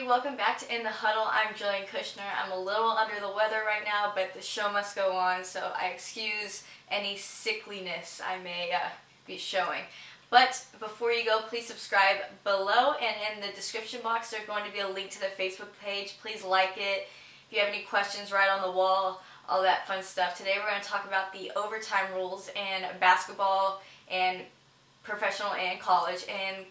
everybody, welcome back to In The Huddle. I'm Jillian Kushner. I'm a little under the weather right now, but the show must go on, so I excuse any sickliness I may be showing. But before you go, please subscribe below, and in the description box there's going to be a link to the Facebook page. Please like it. If you have any questions, write on the wall, all that fun stuff. Today we're going to talk about the overtime rules in basketball and professional and college and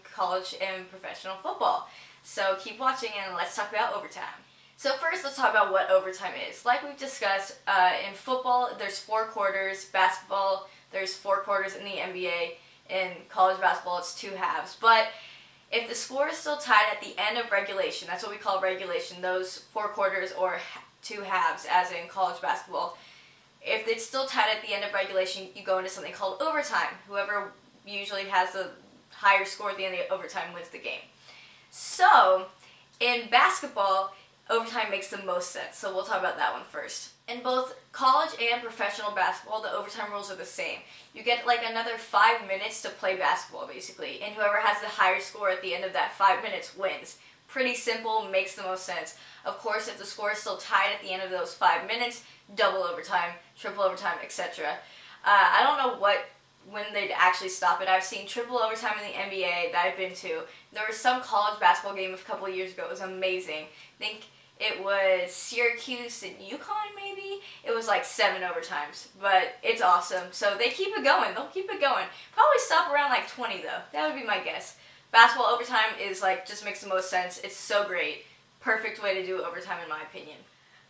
professional football. So keep watching and let's talk about overtime. So first let's talk about what overtime is. Like we've discussed, in football there's 4 quarters, basketball there's 4 quarters in the NBA, in college basketball it's 2 halves. But if the score is still tied at the end of regulation, that's what we call regulation, those 4 quarters or 2 halves as in college basketball, if it's still tied at the end of regulation, you go into something called overtime. Whoever usually has the higher score at the end of the overtime wins the game. So, in basketball, overtime makes the most sense, so we'll talk about that one first. In both college and professional basketball, the overtime rules are the same. You get like another 5 minutes to play basketball, basically, and whoever has the higher score at the end of that 5 minutes wins. Pretty simple, makes the most sense. Of course, if the score is still tied at the end of those 5 minutes, double overtime, triple overtime, etc. I don't know when they'd actually stop it. I've seen triple overtime in the NBA that I've been to. There was some college basketball game a couple of years ago. It was amazing. I think it was Syracuse and UConn, maybe? It was like 7 overtimes, but it's awesome. So they keep it going. They'll keep it going. Probably stop around like 20 though. That would be my guess. Basketball overtime is like, just makes the most sense. It's so great. Perfect way to do overtime in my opinion.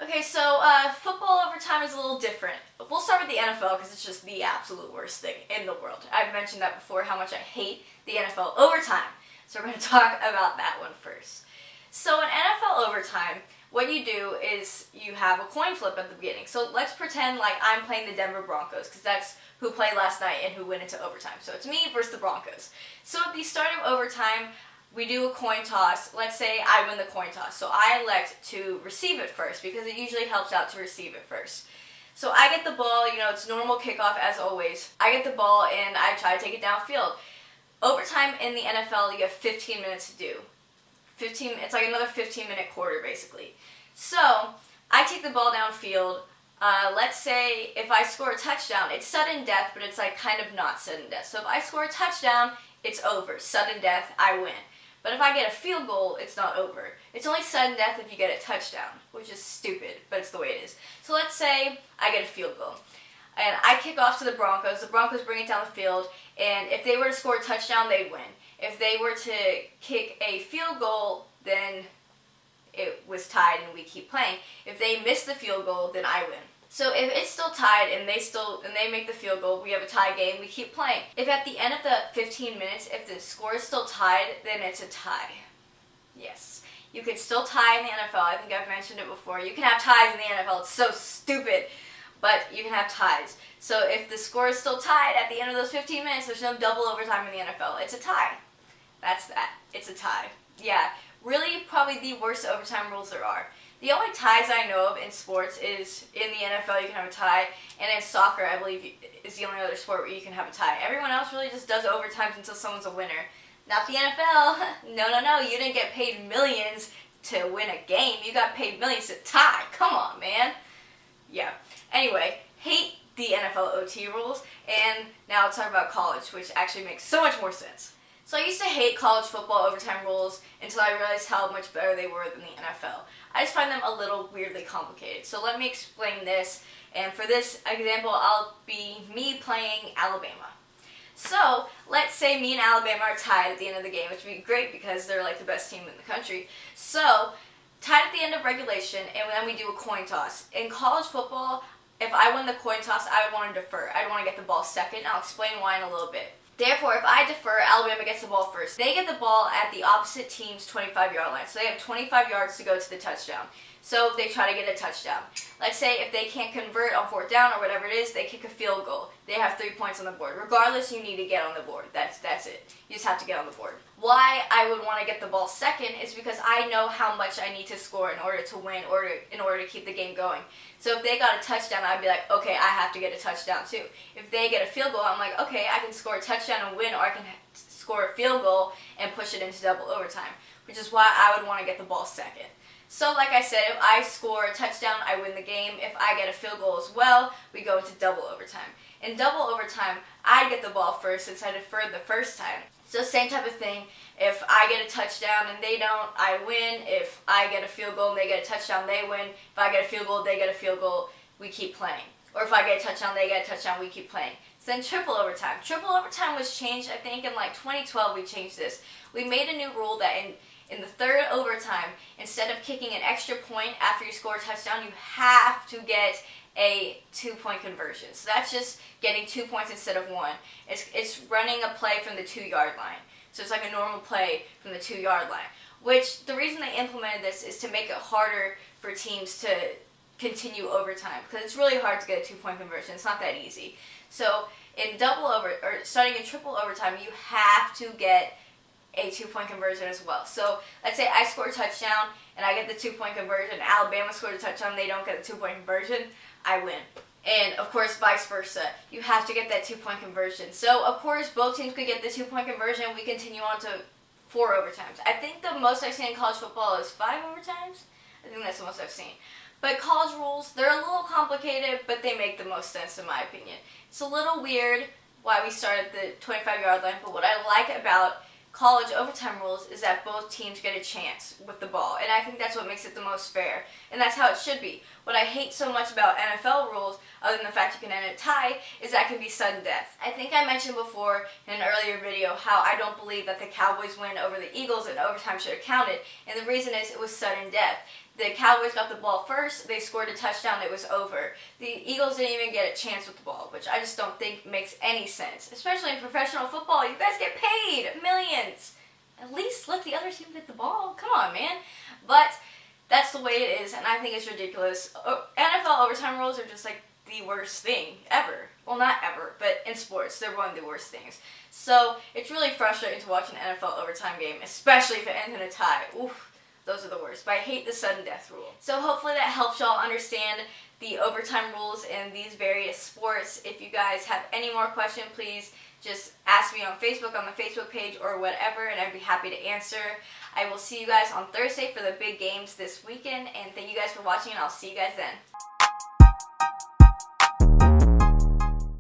Okay, so football overtime is a little different. We'll start with the NFL because it's just the absolute worst thing in the world. I've mentioned that before, how much I hate the NFL overtime. So we're going to talk about that one first. So in NFL overtime, what you do is you have a coin flip at the beginning. So let's pretend like I'm playing the Denver Broncos because that's who played last night and who went into overtime. So it's me versus the Broncos. So at the start of overtime, we do a coin toss. Let's say I win the coin toss. So I elect to receive it first because it usually helps out to receive it first. So I get the ball, it's normal kickoff as always. I get the ball and I try to take it downfield. Overtime in the NFL, you have 15 minutes to do. It's like another 15-minute quarter basically. So I take the ball downfield. Let's say if I score a touchdown, it's sudden death, but it's like kind of not sudden death. So if I score a touchdown, it's over. Sudden death, I win. But if I get a field goal, it's not over. It's only sudden death if you get a touchdown, which is stupid, but it's the way it is. So let's say I get a field goal, and I kick off to the Broncos. The Broncos bring it down the field, and if they were to score a touchdown, they'd win. If they were to kick a field goal, then it was tied and we keep playing. If they miss the field goal, then I win. So if it's still tied and they make the field goal, we have a tie game, we keep playing. If at the end of the 15 minutes, if the score is still tied, then it's a tie. Yes. You can still tie in the NFL. I think I've mentioned it before. You can have ties in the NFL. It's so stupid. But you can have ties. So if the score is still tied at the end of those 15 minutes, there's no double overtime in the NFL. It's a tie. That's that. It's a tie. Yeah. Really, probably the worst overtime rules there are. The only ties I know of in sports is in the NFL you can have a tie, and in soccer I believe is the only other sport where you can have a tie. Everyone else really just does overtimes until someone's a winner. Not the NFL. No. You didn't get paid millions to win a game. You got paid millions to tie. Come on, man. Yeah. Anyway, hate the NFL OT rules, and now let's talk about college, which actually makes so much more sense. So I used to hate college football overtime rules until I realized how much better they were than the NFL. I just find them a little weirdly complicated. So let me explain this, and for this example, I'll be me playing Alabama. So let's say me and Alabama are tied at the end of the game, which would be great because they're like the best team in the country. So tied at the end of regulation, and then we do a coin toss. In college football, if I win the coin toss, I would want to defer. I'd want to get the ball second. I'll explain why in a little bit. Therefore, if I defer, Alabama gets the ball first. They get the ball at the opposite team's 25-yard line. So they have 25 yards to go to the touchdown. So they try to get a touchdown. Let's say if they can't convert on 4th down or whatever it is, they kick a field goal. They have 3 points on the board. Regardless, you need to get on the board. That's it. You just have to get on the board. Why I would want to get the ball second is because I know how much I need to score in order to win, or in order to keep the game going. So if they got a touchdown, I'd be like, okay, I have to get a touchdown too. If they get a field goal, I'm like, okay, I can score a touchdown and win, or I can score a field goal and push it into double overtime, which is why I would want to get the ball second. So like I said, if I score a touchdown, I win the game. If I get a field goal as well, we go into double overtime. In double overtime, I get the ball first since I deferred the first time. So same type of thing. If I get a touchdown and they don't, I win. If I get a field goal and they get a touchdown, they win. If I get a field goal, they get a field goal, we keep playing. Or if I get a touchdown, they get a touchdown, we keep playing. So then triple overtime. Triple overtime was changed, I think in like 2012 we changed this. We made a new rule that in the third overtime, instead of kicking an extra point after you score a touchdown, you have to get a 2-point conversion. So that's just getting 2 points instead of 1. It's running a play from the 2-yard line. So it's like a normal play from the 2-yard line. Which, the reason they implemented this is to make it harder for teams to continue overtime. Because it's really hard to get a 2-point conversion. It's not that easy. So in starting in triple overtime, you have to get a 2-point conversion as well. So let's say I score a touchdown and I get the 2-point conversion. Alabama scored a touchdown, they don't get the 2-point conversion, I win. And of course, vice versa. You have to get that 2-point conversion. So of course, both teams could get the 2-point conversion. We continue on to 4 overtimes. I think the most I've seen in college football is 5 overtimes. I think that's the most I've seen. But college rules, they're a little complicated, but they make the most sense in my opinion. It's a little weird why we start at the 25-yard line, but what I like about college overtime rules is that both teams get a chance with the ball, and I think that's what makes it the most fair, and that's how it should be. What I hate so much about NFL rules, other than the fact you can end a tie, is that it can be sudden death. I think I mentioned before in an earlier video how I don't believe that the Cowboys win over the Eagles and overtime should have counted, and the reason is it was sudden death. The Cowboys got the ball first, they scored a touchdown, it was over. The Eagles didn't even get a chance with the ball, which I just don't think makes any sense. Especially in professional football, you guys get paid millions. At least let the other team get the ball. Come on, man. But that's the way it is, and I think it's ridiculous. NFL overtime rules are just like the worst thing ever. Well, not ever, but in sports, they're one of the worst things. So it's really frustrating to watch an NFL overtime game, especially if it ends in a tie. Oof. Those are the worst, but I hate the sudden death rule. So hopefully that helps y'all understand the overtime rules in these various sports. If you guys have any more questions, please just ask me on Facebook, on the Facebook page, or whatever, and I'd be happy to answer. I will see you guys on Thursday for the big games this weekend, and thank you guys for watching, and I'll see you guys then.